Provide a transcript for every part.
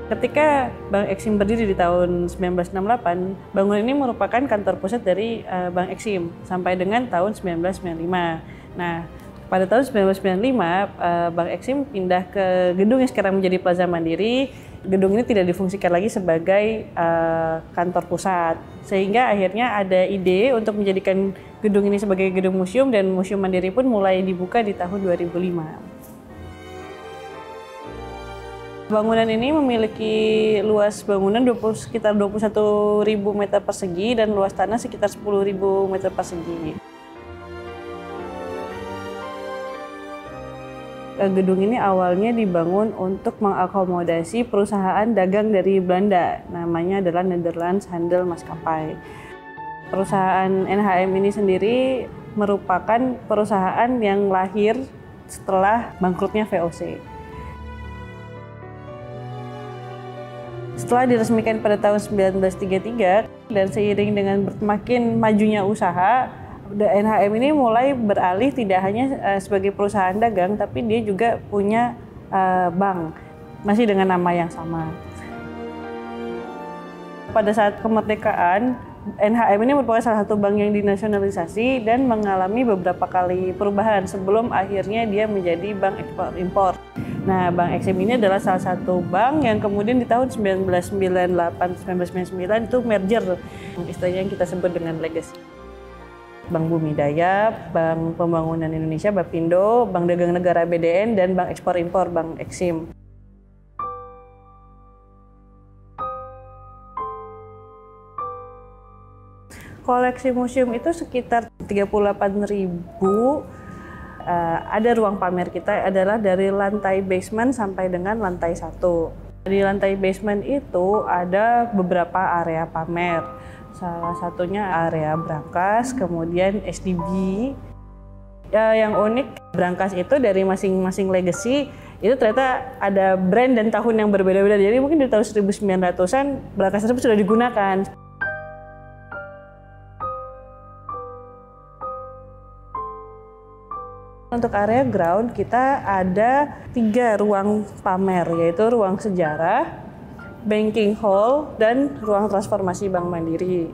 Ketika Bank Exim berdiri di tahun 1968, bangunan ini merupakan kantor pusat dari Bank Exim sampai dengan tahun 1995. Nah, pada tahun 1995, Bank Exim pindah ke gedung yang sekarang menjadi Plaza Mandiri. Gedung ini tidak difungsikan lagi sebagai kantor pusat, sehingga akhirnya ada ide untuk menjadikan gedung ini sebagai gedung museum, dan Museum Mandiri pun mulai dibuka di tahun 2005. Bangunan ini memiliki luas bangunan sekitar 21.000 meter persegi dan luas tanah sekitar 10.000 meter persegi. Gedung ini awalnya dibangun untuk mengakomodasi perusahaan dagang dari Belanda, namanya adalah Nederlands Handel Maskapai. Perusahaan NHM ini sendiri merupakan perusahaan yang lahir setelah bangkrutnya VOC. Setelah diresmikan pada tahun 1933 dan seiring dengan makin majunya usaha, NHM ini mulai beralih tidak hanya sebagai perusahaan dagang, tapi dia juga punya bank, masih dengan nama yang sama. Pada saat kemerdekaan, NHM ini merupakan salah satu bank yang dinasionalisasi dan mengalami beberapa kali perubahan sebelum akhirnya dia menjadi bank ekspor-impor. Nah, Bank Exim ini adalah salah satu bank yang kemudian di tahun 1998-1999 itu merger, istilahnya yang kita sebut dengan legacy. Bank Bumi Daya, Bank Pembangunan Indonesia Bapindo, Bank Dagang Negara BDN, dan Bank Ekspor-Impor Bank Exim. Koleksi museum itu sekitar 38.000. Ada ruang pamer kita adalah dari lantai basement sampai dengan lantai 1. Di lantai basement itu ada beberapa area pamer. Salah satunya area brankas, kemudian SDB. Yang unik, brankas itu dari masing-masing legacy itu ternyata ada brand dan tahun yang berbeda-beda. Jadi mungkin di tahun 1900-an brankas tersebut sudah digunakan. Untuk area ground kita ada 3 ruang pamer, yaitu ruang sejarah, banking hall, dan ruang transformasi Bank Mandiri.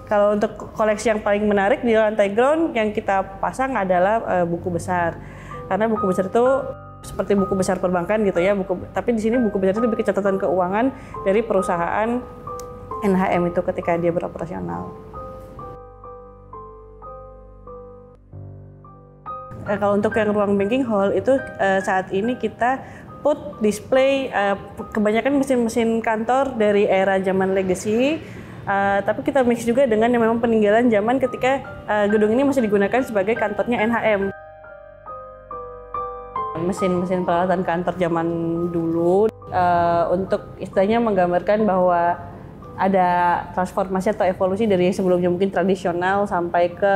Kalau untuk koleksi yang paling menarik di lantai ground yang kita pasang adalah buku besar, karena buku besar itu seperti buku besar perbankan gitu ya, tapi di sini buku besar itu lebih ke catatan keuangan dari perusahaan NHM itu ketika dia beroperasional. Kalau untuk yang ruang banking hall itu saat ini kita put display kebanyakan mesin-mesin kantor dari era zaman legacy, tapi kita mix juga dengan yang memang peninggalan zaman ketika gedung ini masih digunakan sebagai kantornya NHM. Mesin-mesin peralatan kantor zaman dulu untuk istilahnya menggambarkan bahwa ada transformasi atau evolusi dari yang sebelumnya mungkin tradisional sampai ke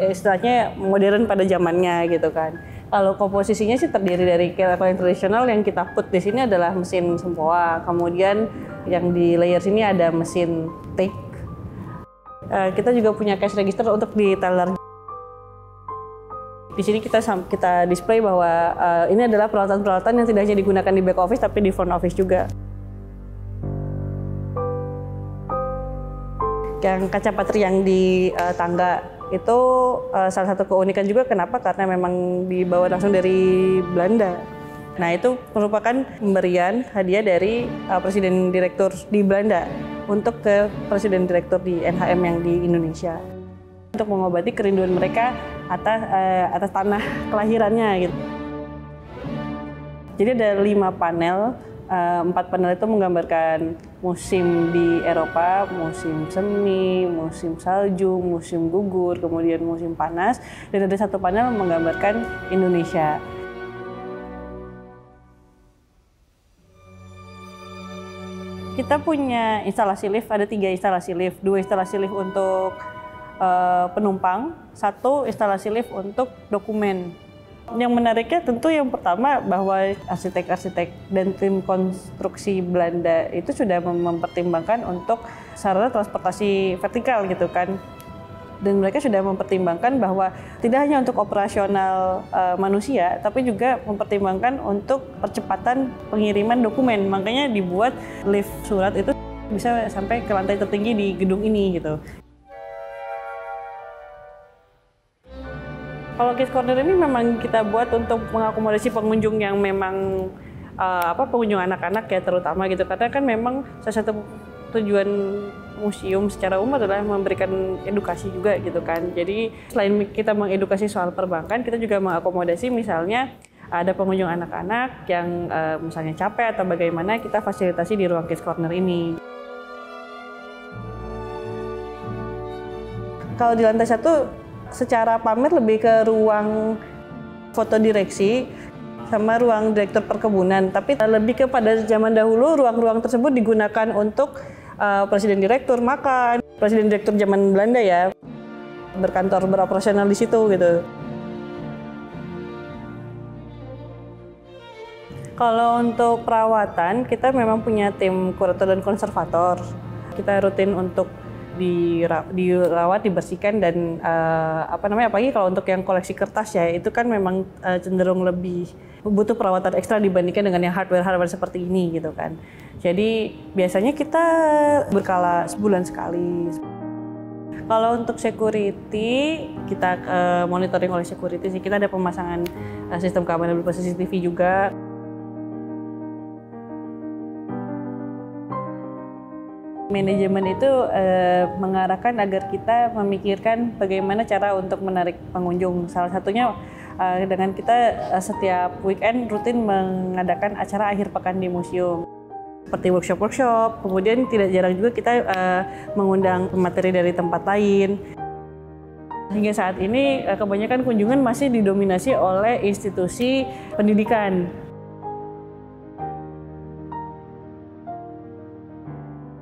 istilahnya modern pada zamannya gitu kan. Kalau komposisinya sih terdiri dari kalau yang tradisional yang kita put di sini adalah mesin sempoa, kemudian yang di layer sini ada mesin take. Kita juga punya cash register untuk di teller. Di sini kita display bahwa ini adalah peralatan-peralatan yang tidak hanya digunakan di back office tapi di front office juga. Yang kaca patri yang di tangga itu salah satu keunikan juga. Kenapa? Karena memang dibawa langsung dari Belanda. Nah, itu merupakan pemberian hadiah dari Presiden Direktur di Belanda untuk ke Presiden Direktur di NHM yang di Indonesia, untuk mengobati kerinduan mereka atas tanah kelahirannya gitu. Jadi ada 5 panel. 4 panel itu menggambarkan musim di Eropa, musim semi, musim salju, musim gugur, kemudian musim panas, dan ada 1 panel menggambarkan Indonesia. Kita punya instalasi lift, ada 3 instalasi lift, 2 instalasi lift untuk penumpang, 1 instalasi lift untuk dokumen. Yang menariknya tentu yang pertama bahwa arsitek-arsitek dan tim konstruksi Belanda itu sudah mempertimbangkan untuk sarana transportasi vertikal gitu kan. Dan mereka sudah mempertimbangkan bahwa tidak hanya untuk operasional manusia, tapi juga mempertimbangkan untuk percepatan pengiriman dokumen. Makanya dibuat lift surat itu bisa sampai ke lantai tertinggi di gedung ini gitu. Kalau Kids Corner ini memang kita buat untuk mengakomodasi pengunjung yang memang pengunjung anak-anak ya terutama gitu, karena kan memang salah satu tujuan museum secara umum adalah memberikan edukasi juga gitu kan. Jadi selain kita mengedukasi soal perbankan, kita juga mengakomodasi misalnya ada pengunjung anak-anak yang misalnya capek atau bagaimana, kita fasilitasi di ruang Kids Corner ini. Kalau di lantai 1 secara pamer lebih ke ruang foto direksi sama ruang direktur perkebunan, tapi lebih kepada zaman dahulu ruang-ruang tersebut digunakan untuk presiden direktur makan, presiden direktur zaman Belanda ya, berkantor beroperasional di situ gitu. Kalau untuk perawatan, kita memang punya tim kurator dan konservator. Kita rutin untuk dirawat, dibersihkan, dan apalagi kalau untuk yang koleksi kertas ya, itu kan memang cenderung lebih butuh perawatan ekstra dibandingkan dengan yang hardware seperti ini gitu kan. Jadi biasanya kita berkala sebulan sekali. Kalau untuk security, kita monitoring oleh security sih. Kita ada pemasangan sistem keamanan berupa CCTV juga. Manajemen itu mengarahkan agar kita memikirkan bagaimana cara untuk menarik pengunjung. Salah satunya dengan kita setiap weekend rutin mengadakan acara akhir pekan di museum. Seperti workshop, kemudian tidak jarang juga kita mengundang materi dari tempat lain. Hingga saat ini kebanyakan kunjungan masih didominasi oleh institusi pendidikan.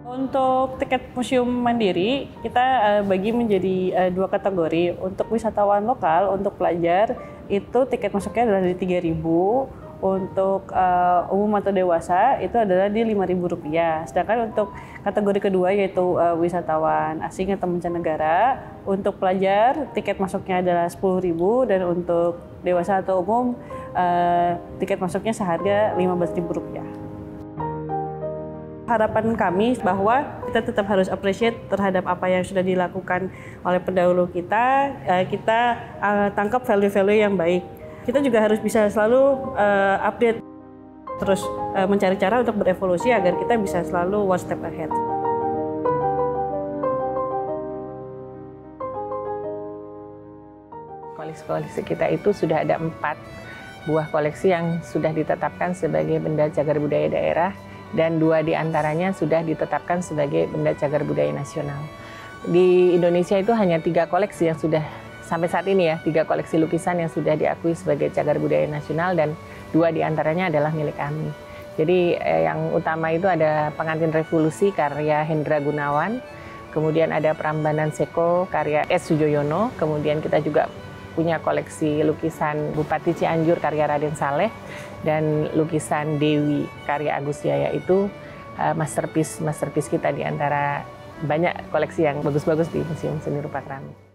Untuk tiket museum mandiri, kita bagi menjadi 2 kategori. Untuk wisatawan lokal, untuk pelajar, itu tiket masuknya adalah di Rp3.000. Untuk umum atau dewasa, itu adalah di Rp5.000. Sedangkan untuk kategori kedua, yaitu wisatawan asing atau mancanegara, untuk pelajar, tiket masuknya adalah Rp10.000. Dan untuk dewasa atau umum, tiket masuknya seharga Rp15.000. Harapan kami bahwa kita tetap harus appreciate terhadap apa yang sudah dilakukan oleh pendahulu kita. Kita tangkap value-value yang baik. Kita juga harus bisa selalu update, terus mencari cara untuk berevolusi agar kita bisa selalu one step ahead. Koleksi kita itu sudah ada 4 buah koleksi yang sudah ditetapkan sebagai benda cagar budaya daerah, dan 2 diantaranya sudah ditetapkan sebagai benda cagar budaya nasional. Di Indonesia itu hanya 3 koleksi yang sudah sampai saat ini ya, 3 koleksi lukisan yang sudah diakui sebagai cagar budaya nasional, dan 2 diantaranya adalah milik kami. Jadi yang utama itu ada Pengantin Revolusi karya Hendra Gunawan, kemudian ada Prambanan Seko karya S. Sujoyono, kemudian kita juga punya koleksi lukisan Bupati Cianjur karya Raden Saleh, dan lukisan Dewi karya Agus Jaya. Itu masterpiece kita di antara banyak koleksi yang bagus-bagus di Museum Seni Rupa Keramik.